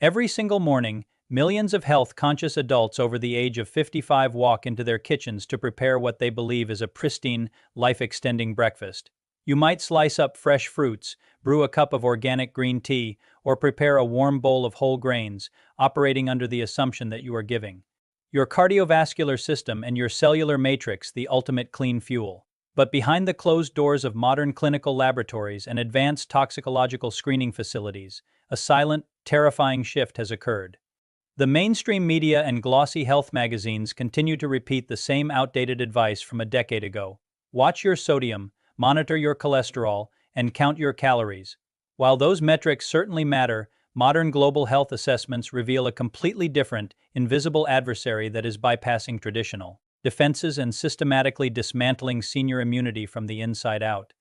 Every single morning, millions of health-conscious adults over the age of 55 walk into their kitchens to prepare what they believe is a pristine, life-extending breakfast. You might slice up fresh fruits, brew a cup of organic green tea, or prepare a warm bowl of whole grains, operating under the assumption that you are giving your cardiovascular system and your cellular matrix the ultimate clean fuel. But behind the closed doors of modern clinical laboratories and advanced toxicological screening facilities, a silent, terrifying shift has occurred. The mainstream media and glossy health magazines continue to repeat the same outdated advice from a decade ago. Watch your sodium, monitor your cholesterol, and count your calories. While those metrics certainly matter, modern global health assessments reveal a completely different, invisible adversary that is bypassing traditional defenses and systematically dismantling senior immunity from the inside out.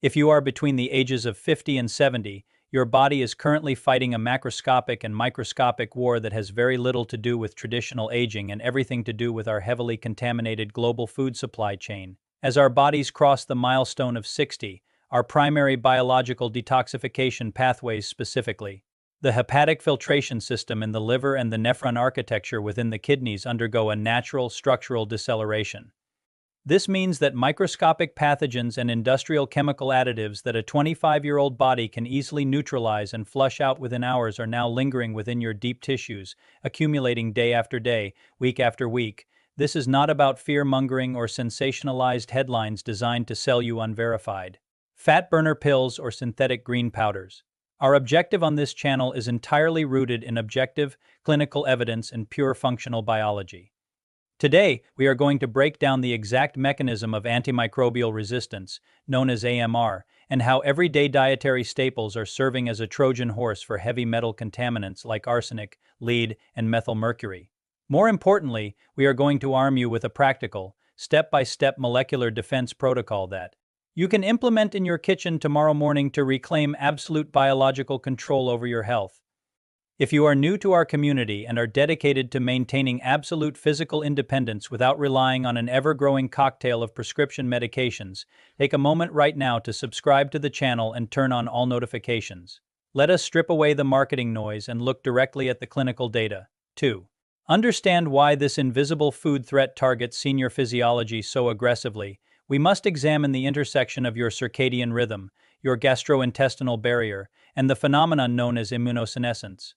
If you are between the ages of 50 and 70, your body is currently fighting a macroscopic and microscopic war that has very little to do with traditional aging and everything to do with our heavily contaminated global food supply chain. As our bodies cross the milestone of 60, our primary biological detoxification pathways specifically, the hepatic filtration system in the liver and the nephron architecture within the kidneys undergo a natural structural deceleration. This means that microscopic pathogens and industrial chemical additives that a 25-year-old body can easily neutralize and flush out within hours are now lingering within your deep tissues, accumulating day after day, week after week. This is not about fear-mongering or sensationalized headlines designed to sell you unverified fat burner pills or synthetic green powders. Our objective on this channel is entirely rooted in objective, clinical evidence and pure functional biology. Today, we are going to break down the exact mechanism of antimicrobial resistance, known as AMR, and how everyday dietary staples are serving as a Trojan horse for heavy metal contaminants like arsenic, lead, and methylmercury. More importantly, we are going to arm you with a practical, step-by-step molecular defense protocol that you can implement in your kitchen tomorrow morning to reclaim absolute biological control over your health. If you are new to our community and are dedicated to maintaining absolute physical independence without relying on an ever-growing cocktail of prescription medications, take a moment right now to subscribe to the channel and turn on all notifications. Let us strip away the marketing noise and look directly at the clinical data. 2. Understand why this invisible food threat targets senior physiology so aggressively. We must examine the intersection of your circadian rhythm, your gastrointestinal barrier, and the phenomenon known as immunosenescence.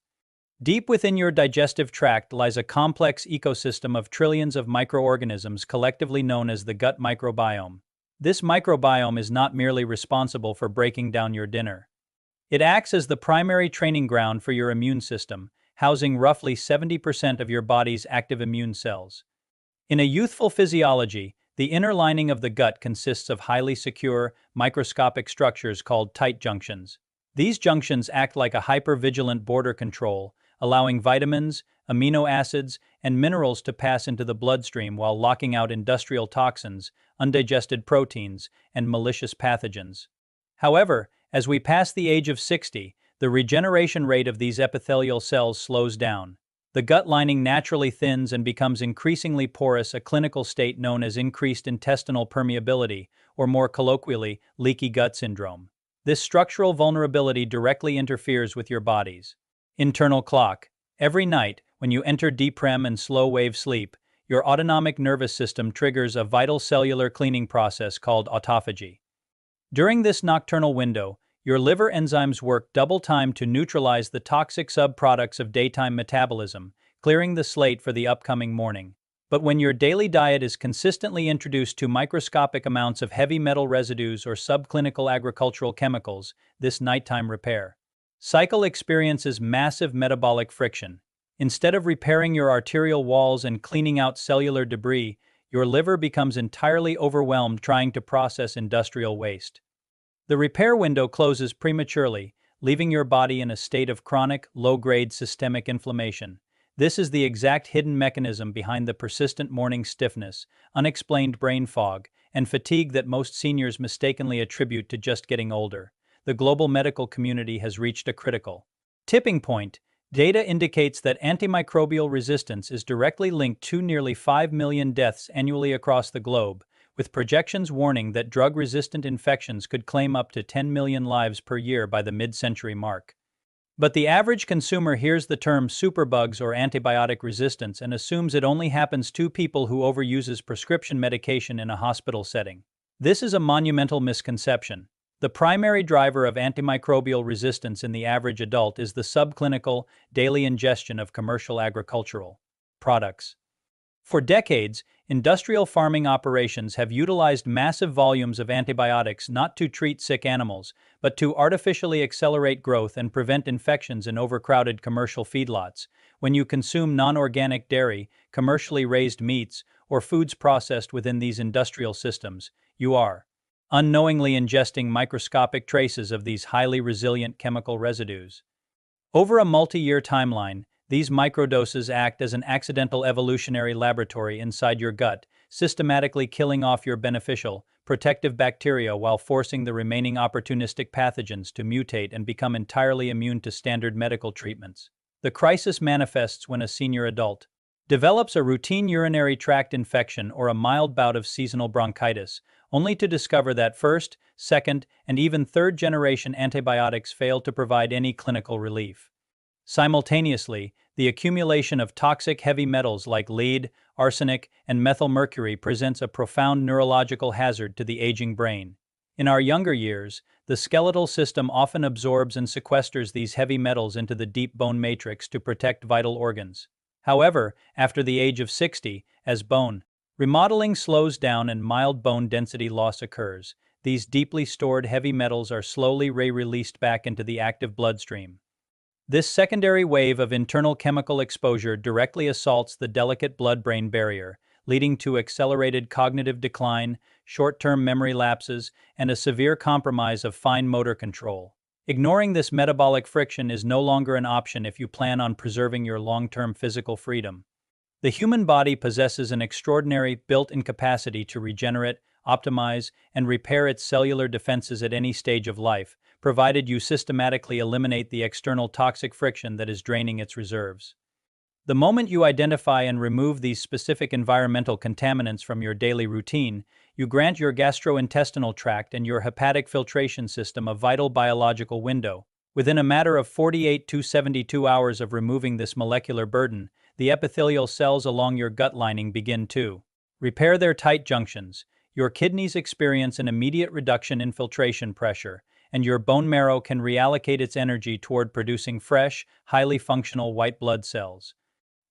Deep within your digestive tract lies a complex ecosystem of trillions of microorganisms collectively known as the gut microbiome. This microbiome is not merely responsible for breaking down your dinner. It acts as the primary training ground for your immune system, housing roughly 70% of your body's active immune cells. In a youthful physiology, the inner lining of the gut consists of highly secure, microscopic structures called tight junctions. These junctions act like a hyper-vigilant border control, allowing vitamins, amino acids, and minerals to pass into the bloodstream while locking out industrial toxins, undigested proteins, and malicious pathogens. However, as we pass the age of 60, the regeneration rate of these epithelial cells slows down. The gut lining naturally thins and becomes increasingly porous, a clinical state known as increased intestinal permeability, or more colloquially, leaky gut syndrome. This structural vulnerability directly interferes with your body's internal clock. Every night, when you enter deep REM and slow-wave sleep, your autonomic nervous system triggers a vital cellular cleaning process called autophagy. During this nocturnal window, your liver enzymes work double time to neutralize the toxic subproducts of daytime metabolism, clearing the slate for the upcoming morning. But when your daily diet is consistently introduced to microscopic amounts of heavy metal residues or subclinical agricultural chemicals, this nighttime repair cycle experiences massive metabolic friction. Instead of repairing your arterial walls and cleaning out cellular debris, your liver becomes entirely overwhelmed trying to process industrial waste. The repair window closes prematurely, leaving your body in a state of chronic, low-grade systemic inflammation. This is the exact hidden mechanism behind the persistent morning stiffness, unexplained brain fog, and fatigue that most seniors mistakenly attribute to just getting older. The global medical community has reached a critical tipping point. Data indicates that antimicrobial resistance is directly linked to nearly 5 million deaths annually across the globe, with projections warning that drug-resistant infections could claim up to 10 million lives per year by the mid-century mark. But the average consumer hears the term superbugs or antibiotic resistance and assumes it only happens to people who overuses prescription medication in a hospital setting. This is a monumental misconception. The primary driver of antimicrobial resistance in the average adult is the subclinical, daily ingestion of commercial agricultural products. For decades, industrial farming operations have utilized massive volumes of antibiotics not to treat sick animals, but to artificially accelerate growth and prevent infections in overcrowded commercial feedlots. When you consume non-organic dairy, commercially raised meats, or foods processed within these industrial systems, you are unknowingly ingesting microscopic traces of these highly resilient chemical residues. Over a multi-year timeline, these microdoses act as an accidental evolutionary laboratory inside your gut, systematically killing off your beneficial, protective bacteria while forcing the remaining opportunistic pathogens to mutate and become entirely immune to standard medical treatments. The crisis manifests when a senior adult develops a routine urinary tract infection or a mild bout of seasonal bronchitis, only to discover that first, second, and even third-generation antibiotics fail to provide any clinical relief. Simultaneously, the accumulation of toxic heavy metals like lead, arsenic, and methylmercury presents a profound neurological hazard to the aging brain. In our younger years, the skeletal system often absorbs and sequesters these heavy metals into the deep bone matrix to protect vital organs. However, after the age of 60, as bone remodeling slows down and mild bone density loss occurs, these deeply stored heavy metals are slowly re-released back into the active bloodstream. This secondary wave of internal chemical exposure directly assaults the delicate blood-brain barrier, leading to accelerated cognitive decline, short-term memory lapses, and a severe compromise of fine motor control. Ignoring this metabolic friction is no longer an option if you plan on preserving your long-term physical freedom. The human body possesses an extraordinary built-in capacity to regenerate, optimize, and repair its cellular defenses at any stage of life, provided you systematically eliminate the external toxic friction that is draining its reserves. The moment you identify and remove these specific environmental contaminants from your daily routine, you grant your gastrointestinal tract and your hepatic filtration system a vital biological window. Within a matter of 48 to 72 hours of removing this molecular burden, the epithelial cells along your gut lining begin to repair their tight junctions. Your kidneys experience an immediate reduction in filtration pressure, and your bone marrow can reallocate its energy toward producing fresh, highly functional white blood cells.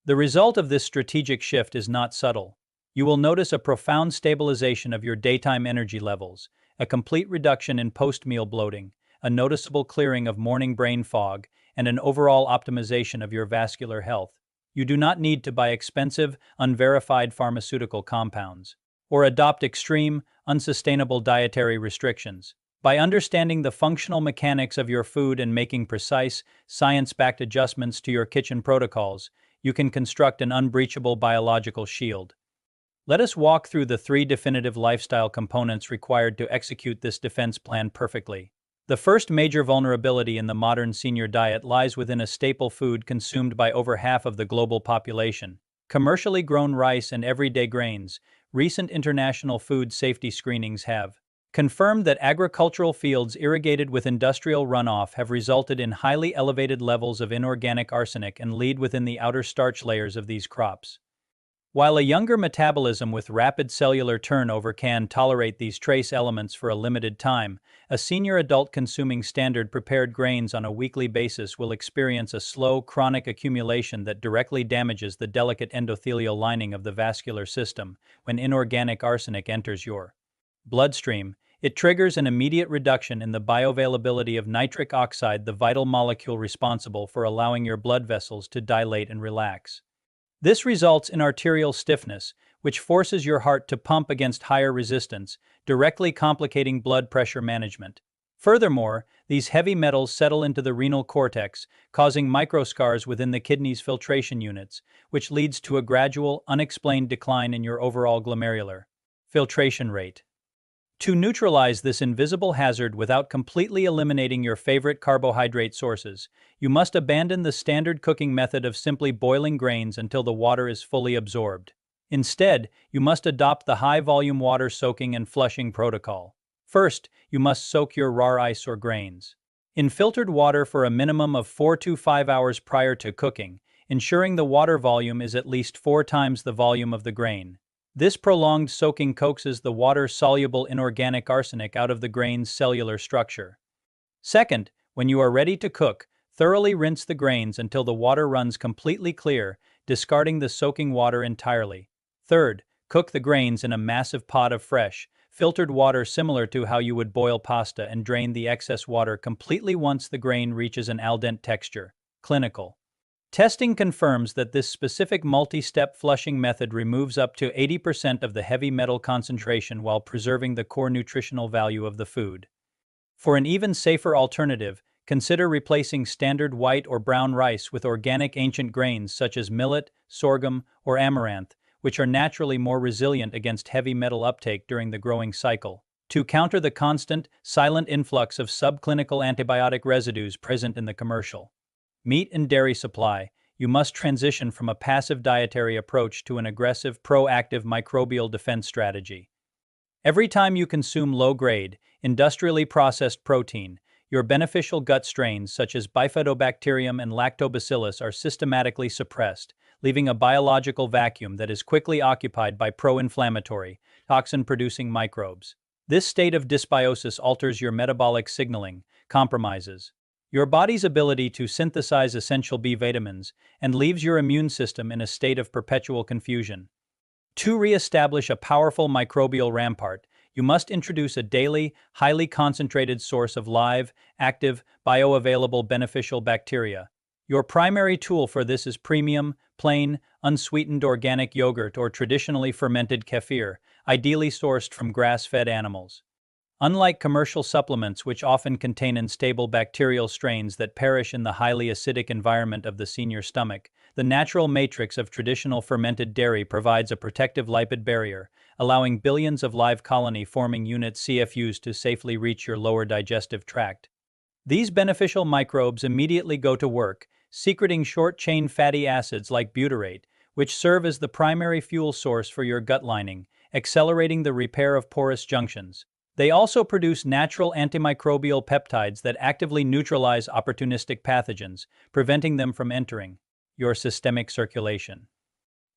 The result of this strategic shift is not subtle. You will notice a profound stabilization of your daytime energy levels, a complete reduction in post-meal bloating, a noticeable clearing of morning brain fog, and an overall optimization of your vascular health. You do not need to buy expensive, unverified pharmaceutical compounds, or adopt extreme, unsustainable dietary restrictions. By understanding the functional mechanics of your food and making precise, science-backed adjustments to your kitchen protocols, you can construct an unbreachable biological shield. Let us walk through the 3 definitive lifestyle components required to execute this defense plan perfectly. The first major vulnerability in the modern senior diet lies within a staple food consumed by over half of the global population: commercially grown rice and everyday grains. Recent international food safety screenings have confirmed that agricultural fields irrigated with industrial runoff have resulted in highly elevated levels of inorganic arsenic and lead within the outer starch layers of these crops. While a younger metabolism with rapid cellular turnover can tolerate these trace elements for a limited time, a senior adult consuming standard prepared grains on a weekly basis will experience a slow, chronic accumulation that directly damages the delicate endothelial lining of the vascular system. When inorganic arsenic enters your bloodstream, it triggers an immediate reduction in the bioavailability of nitric oxide, the vital molecule responsible for allowing your blood vessels to dilate and relax. This results in arterial stiffness, which forces your heart to pump against higher resistance, directly complicating blood pressure management. Furthermore, these heavy metals settle into the renal cortex, causing microscars within the kidney's filtration units, which leads to a gradual, unexplained decline in your overall glomerular filtration rate. To neutralize this invisible hazard without completely eliminating your favorite carbohydrate sources, you must abandon the standard cooking method of simply boiling grains until the water is fully absorbed. Instead, you must adopt the high-volume water soaking and flushing protocol. First, you must soak your raw rice or grains. In filtered water for a minimum of 4 to 5 hours prior to cooking, ensuring the water volume is at least 4 times the volume of the grain. This prolonged soaking coaxes the water-soluble inorganic arsenic out of the grain's cellular structure. Second, when you are ready to cook, thoroughly rinse the grains until the water runs completely clear, discarding the soaking water entirely. Third, cook the grains in a massive pot of fresh, filtered water similar to how you would boil pasta and drain the excess water completely once the grain reaches an al dente texture. Clinical. Testing confirms that this specific multi-step flushing method removes up to 80% of the heavy metal concentration while preserving the core nutritional value of the food. For an even safer alternative, consider replacing standard white or brown rice with organic ancient grains such as millet, sorghum, or amaranth, which are naturally more resilient against heavy metal uptake during the growing cycle. To counter the constant, silent influx of subclinical antibiotic residues present in the commercial meat and dairy supply, you must transition from a passive dietary approach to an aggressive, proactive microbial defense strategy. Every time you consume low-grade, industrially processed protein, your beneficial gut strains such as Bifidobacterium and Lactobacillus are systematically suppressed, leaving a biological vacuum that is quickly occupied by pro-inflammatory, toxin-producing microbes. This state of dysbiosis alters your metabolic signaling, compromises your body's ability to synthesize essential B vitamins, and leaves your immune system in a state of perpetual confusion. To re-establish a powerful microbial rampart, you must introduce a daily, highly concentrated source of live, active, bioavailable beneficial bacteria. Your primary tool for this is premium, plain, unsweetened organic yogurt or traditionally fermented kefir, ideally sourced from grass-fed animals. Unlike commercial supplements which often contain unstable bacterial strains that perish in the highly acidic environment of the senior stomach, the natural matrix of traditional fermented dairy provides a protective lipid barrier, allowing billions of live colony-forming unit CFUs to safely reach your lower digestive tract. These beneficial microbes immediately go to work, secreting short-chain fatty acids like butyrate, which serve as the primary fuel source for your gut lining, accelerating the repair of porous junctions. They also produce natural antimicrobial peptides that actively neutralize opportunistic pathogens, preventing them from entering your systemic circulation.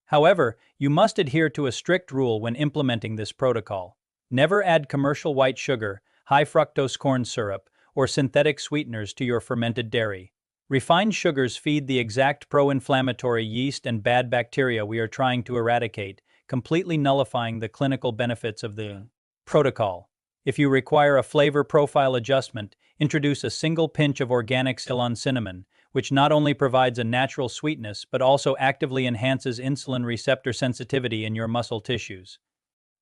However, you must adhere to a strict rule when implementing this protocol. Never add commercial white sugar, high fructose corn syrup, or synthetic sweeteners to your fermented dairy. Refined sugars feed the exact pro-inflammatory yeast and bad bacteria we are trying to eradicate, completely nullifying the clinical benefits of the protocol. If you require a flavor profile adjustment, introduce a single pinch of organic Ceylon cinnamon, which not only provides a natural sweetness but also actively enhances insulin receptor sensitivity in your muscle tissues.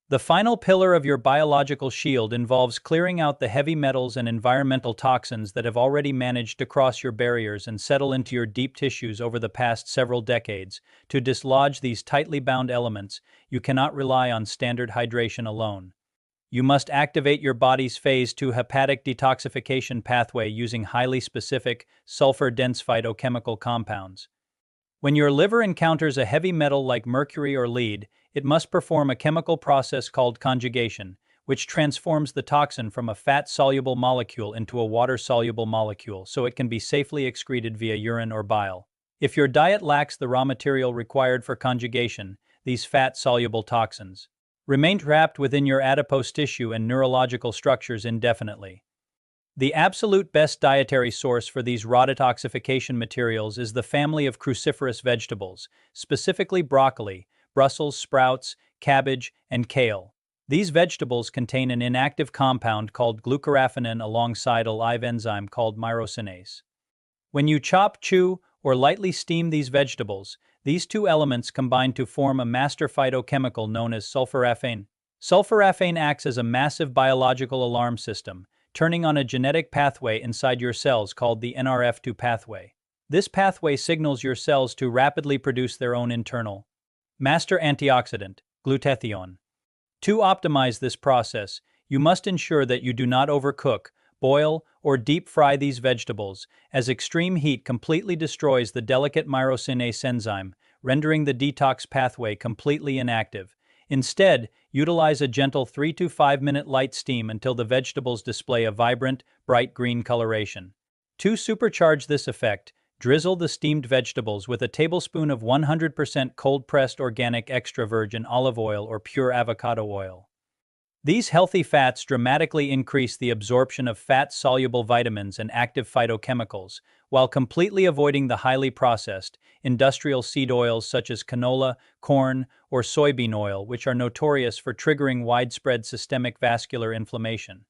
The final pillar of your biological shield involves clearing out the heavy metals and environmental toxins that have already managed to cross your barriers and settle into your deep tissues over the past several decades. To dislodge these tightly bound elements, you cannot rely on standard hydration alone. You must activate your body's phase 2 hepatic detoxification pathway using highly specific, sulfur-dense phytochemical compounds. When your liver encounters a heavy metal like mercury or lead, it must perform a chemical process called conjugation, which transforms the toxin from a fat-soluble molecule into a water-soluble molecule so it can be safely excreted via urine or bile. If your diet lacks the raw material required for conjugation, these fat-soluble toxins remain trapped within your adipose tissue and neurological structures indefinitely. The absolute best dietary source for these raw detoxification materials is the family of cruciferous vegetables, specifically broccoli, Brussels sprouts, cabbage, and kale. These vegetables contain an inactive compound called glucoraphanin alongside a live enzyme called myrosinase. When you chop, chew, or lightly steam these vegetables, these two elements combine to form a master phytochemical known as sulforaphane. Sulforaphane acts as a massive biological alarm system, turning on a genetic pathway inside your cells called the NRF2 pathway. This pathway signals your cells to rapidly produce their own internal master antioxidant, glutathione. To optimize this process, you must ensure that you do not overcook, boil, or deep fry these vegetables, as extreme heat completely destroys the delicate myrosinase enzyme, rendering the detox pathway completely inactive. Instead, utilize a gentle 3 to 5 minute light steam until the vegetables display a vibrant, bright green coloration. To supercharge this effect, drizzle the steamed vegetables with a tablespoon of 100% cold-pressed organic extra virgin olive oil or pure avocado oil. These healthy fats dramatically increase the absorption of fat-soluble vitamins and active phytochemicals, while completely avoiding the highly processed, industrial seed oils such as canola, corn, or soybean oil, which are notorious for triggering widespread systemic vascular inflammation.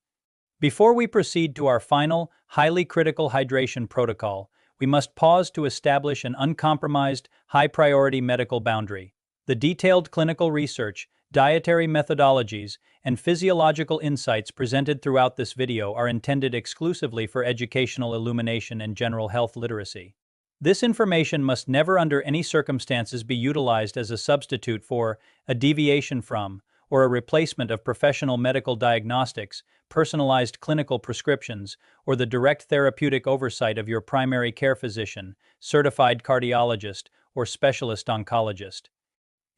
Before we proceed to our final, highly critical hydration protocol, we must pause to establish an uncompromised, high-priority medical boundary. The detailed clinical research, dietary methodologies, and physiological insights presented throughout this video are intended exclusively for educational illumination and general health literacy. This information must never under any circumstances be utilized as a substitute for, a deviation from, or a replacement of professional medical diagnostics, personalized clinical prescriptions, or the direct therapeutic oversight of your primary care physician, certified cardiologist, or specialist oncologist.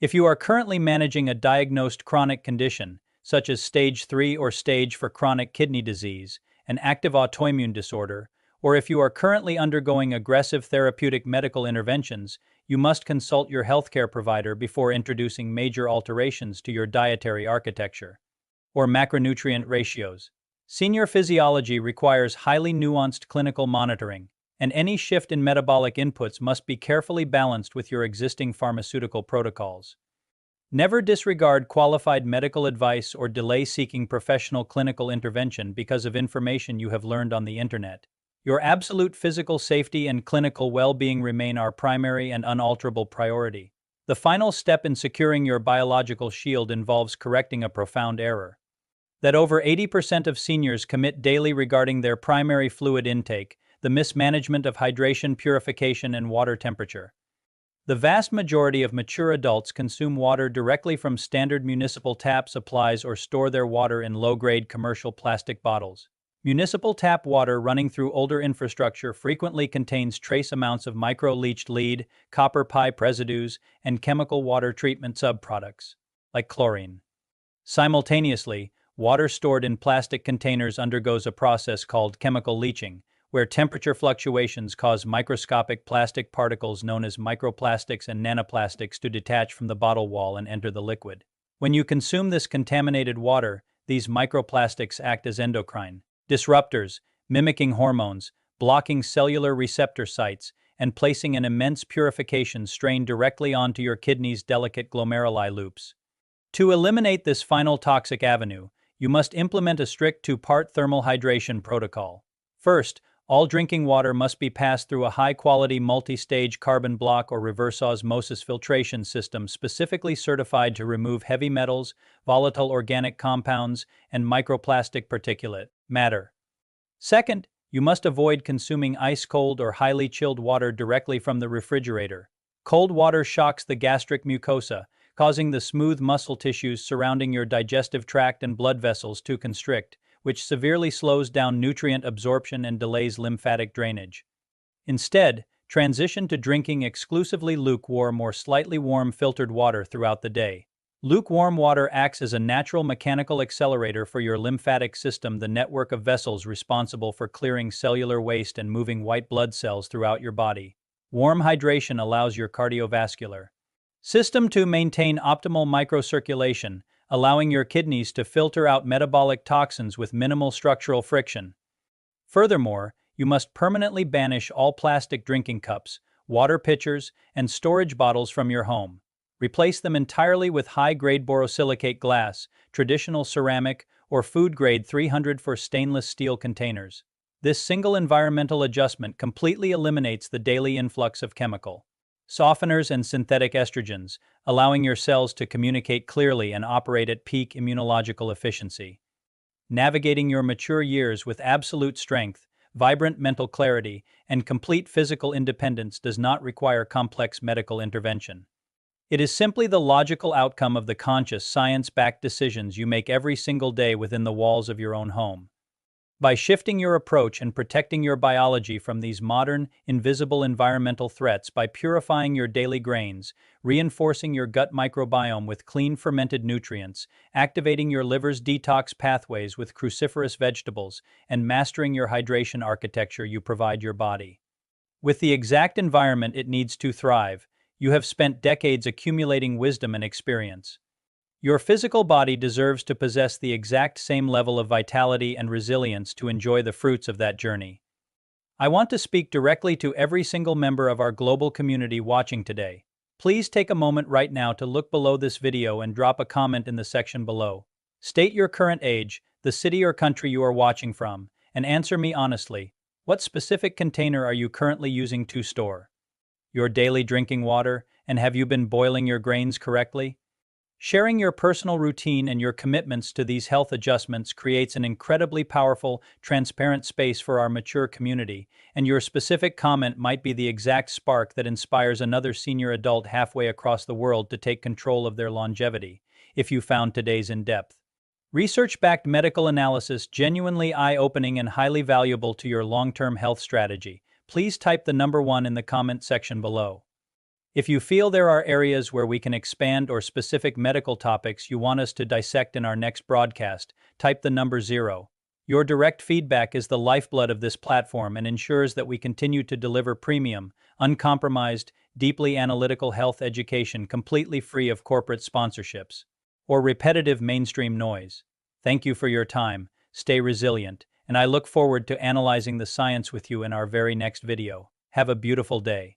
If you are currently managing a diagnosed chronic condition, such as stage 3 or stage 4 chronic kidney disease, an active autoimmune disorder, or if you are currently undergoing aggressive therapeutic medical interventions, you must consult your healthcare provider before introducing major alterations to your dietary architecture, or macronutrient ratios. Senior physiology requires highly nuanced clinical monitoring, and any shift in metabolic inputs must be carefully balanced with your existing pharmaceutical protocols. Never disregard qualified medical advice or delay seeking professional clinical intervention because of information you have learned on the internet. Your absolute physical safety and clinical well-being remain our primary and unalterable priority. The final step in securing your biological shield involves correcting a profound error that over 80% of seniors commit daily regarding their primary fluid intake, the mismanagement of hydration, purification, and water temperature. The vast majority of mature adults consume water directly from standard municipal tap supplies or store their water in low-grade commercial plastic bottles. Municipal tap water running through older infrastructure frequently contains trace amounts of micro-leached lead, copper pipe residues, and chemical water treatment subproducts, like chlorine. Simultaneously, water stored in plastic containers undergoes a process called chemical leaching, where temperature fluctuations cause microscopic plastic particles known as microplastics and nanoplastics to detach from the bottle wall and enter the liquid. When you consume this contaminated water, these microplastics act as endocrine disruptors, mimicking hormones, blocking cellular receptor sites, and placing an immense purification strain directly onto your kidney's delicate glomeruli loops. To eliminate this final toxic avenue, you must implement a strict 2-part thermal hydration protocol. First, all drinking water must be passed through a high-quality multi-stage carbon block or reverse osmosis filtration system specifically certified to remove heavy metals, volatile organic compounds, and microplastic particulate matter. Second, you must avoid consuming ice-cold or highly chilled water directly from the refrigerator. Cold water shocks the gastric mucosa, causing the smooth muscle tissues surrounding your digestive tract and blood vessels to constrict, which severely slows down nutrient absorption and delays lymphatic drainage. Instead, transition to drinking exclusively lukewarm or slightly warm filtered water throughout the day. Lukewarm water acts as a natural mechanical accelerator for your lymphatic system, the network of vessels responsible for clearing cellular waste and moving white blood cells throughout your body. Warm hydration allows your cardiovascular system to maintain optimal microcirculation, allowing your kidneys to filter out metabolic toxins with minimal structural friction. Furthermore, you must permanently banish all plastic drinking cups, water pitchers, and storage bottles from your home. Replace them entirely with high-grade borosilicate glass, traditional ceramic, or food-grade 300 for stainless steel containers. This single environmental adjustment completely eliminates the daily influx of chemical softeners and synthetic estrogens, allowing your cells to communicate clearly and operate at peak immunological efficiency. Navigating your mature years with absolute strength, vibrant mental clarity, and complete physical independence does not require complex medical intervention. It is simply the logical outcome of the conscious, science-backed decisions you make every single day within the walls of your own home. By shifting your approach and protecting your biology from these modern, invisible environmental threats by purifying your daily grains, reinforcing your gut microbiome with clean fermented nutrients, activating your liver's detox pathways with cruciferous vegetables, and mastering your hydration architecture, you provide your body with the exact environment it needs to thrive. You have spent decades accumulating wisdom and experience. Your physical body deserves to possess the exact same level of vitality and resilience to enjoy the fruits of that journey. I want to speak directly to every single member of our global community watching today. Please take a moment right now to look below this video and drop a comment in the section below. State your current age, the city or country you are watching from, and answer me honestly. What specific container are you currently using to store your daily drinking water, and have you been boiling your grains correctly? Sharing your personal routine and your commitments to these health adjustments creates an incredibly powerful, transparent space for our mature community, and your specific comment might be the exact spark that inspires another senior adult halfway across the world to take control of their longevity, if you found today's in-depth, research-backed medical analysis genuinely eye-opening and highly valuable to your long-term health strategy. Please type the number 1 in the comment section below. If you feel there are areas where we can expand or specific medical topics you want us to dissect in our next broadcast, type the number 0. Your direct feedback is the lifeblood of this platform and ensures that we continue to deliver premium, uncompromised, deeply analytical health education completely free of corporate sponsorships or repetitive mainstream noise. Thank you for your time, stay resilient, and I look forward to analyzing the science with you in our very next video. Have a beautiful day.